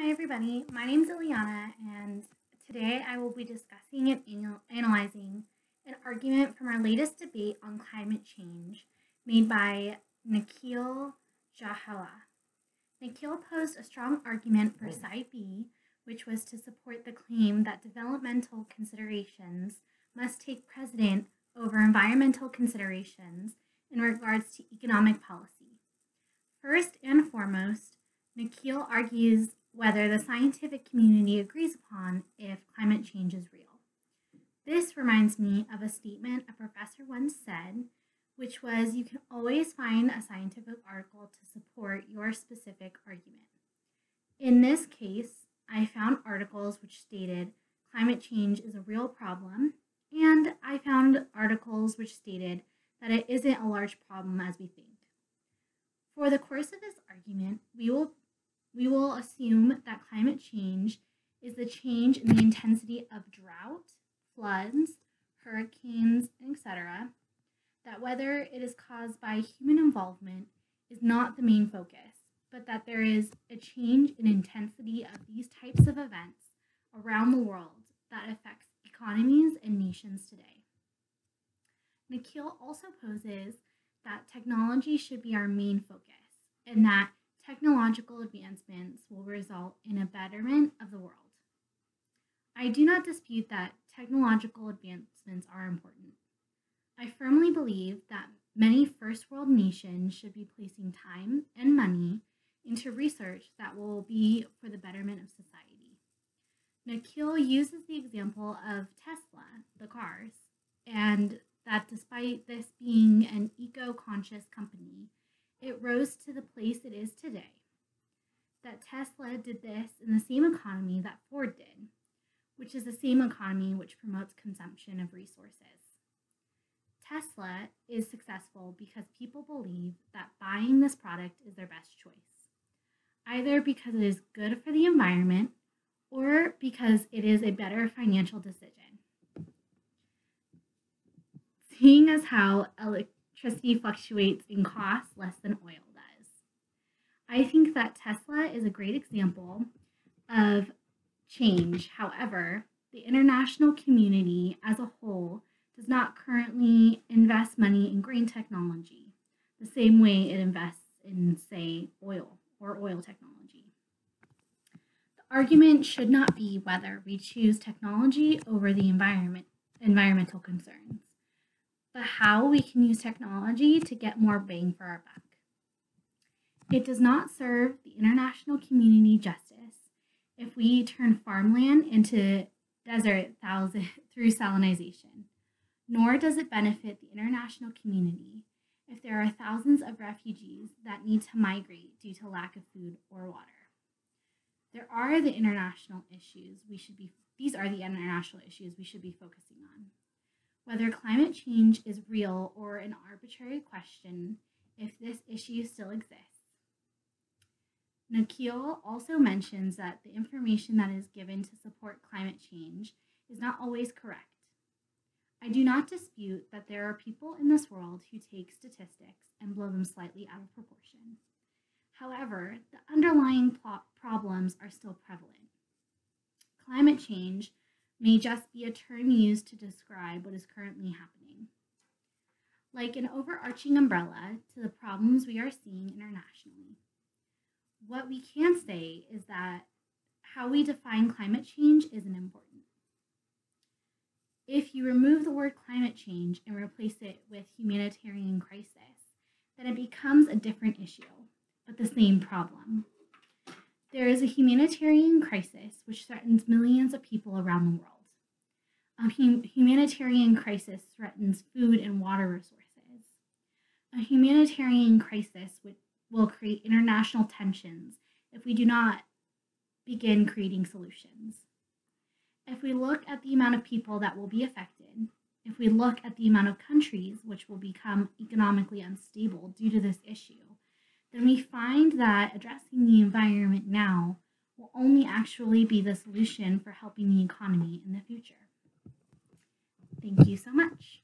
Hi everybody, my name is Ileana and today I will be discussing and analyzing an argument from our latest debate on climate change made by Nikhil Jahela. Nikhil posed a strong argument for side B, which was to support the claim that developmental considerations must take precedent over environmental considerations in regards to economic policy. First and foremost, Nikhil argues whether the scientific community agrees upon if climate change is real. This reminds me of a statement a professor once said, which was you can always find a scientific article to support your specific argument. In this case, I found articles which stated climate change is a real problem, and I found articles which stated that it isn't a large problem as we think. For the course of this argument, we will assume that climate change is the change in the intensity of drought, floods, hurricanes, etc., that whether it is caused by human involvement is not the main focus, but that there is a change in intensity of these types of events around the world that affects economies and nations today. Nikhil also poses that technology should be our main focus and that technological advancements will result in a betterment of the world. I do not dispute that technological advancements are important. I firmly believe that many first world nations should be placing time and money into research that will be for the betterment of society. Nikhil uses the example of Tesla, the cars, and that despite this being an eco-conscious company, it rose to the place it is today. That Tesla did this in the same economy that Ford did, which is the same economy which promotes consumption of resources. Tesla is successful because people believe that buying this product is their best choice, either because it is good for the environment or because it is a better financial decision. Seeing as how electricity fluctuates in cost less than oil does. I think that Tesla is a great example of change. However, the international community as a whole does not currently invest money in green technology the same way it invests in, say, oil or oil technology. The argument should not be whether we choose technology over the environmental concerns, but how we can use technology to get more bang for our buck. It does not serve the international community justice if we turn farmland into desert through salinization, nor does it benefit the international community if there are thousands of refugees that need to migrate due to lack of food or water. These are the international issues we should be focusing on. Whether climate change is real or an arbitrary question, if this issue still exists. Nikhil also mentions that the information that is given to support climate change is not always correct. I do not dispute that there are people in this world who take statistics and blow them slightly out of proportion. However, the underlying problems are still prevalent. Climate change may just be a term used to describe what is currently happening, like an overarching umbrella to the problems we are seeing internationally. What we can say is that how we define climate change isn't important. If you remove the word climate change and replace it with humanitarian crisis, then it becomes a different issue, but the same problem. There is a humanitarian crisis which threatens millions of people around the world. A humanitarian crisis threatens food and water resources. A humanitarian crisis will create international tensions if we do not begin creating solutions. If we look at the amount of people that will be affected, if we look at the amount of countries which will become economically unstable due to this issue, then we find that addressing the environment now will only actually be the solution for helping the economy in the future. Thank you so much.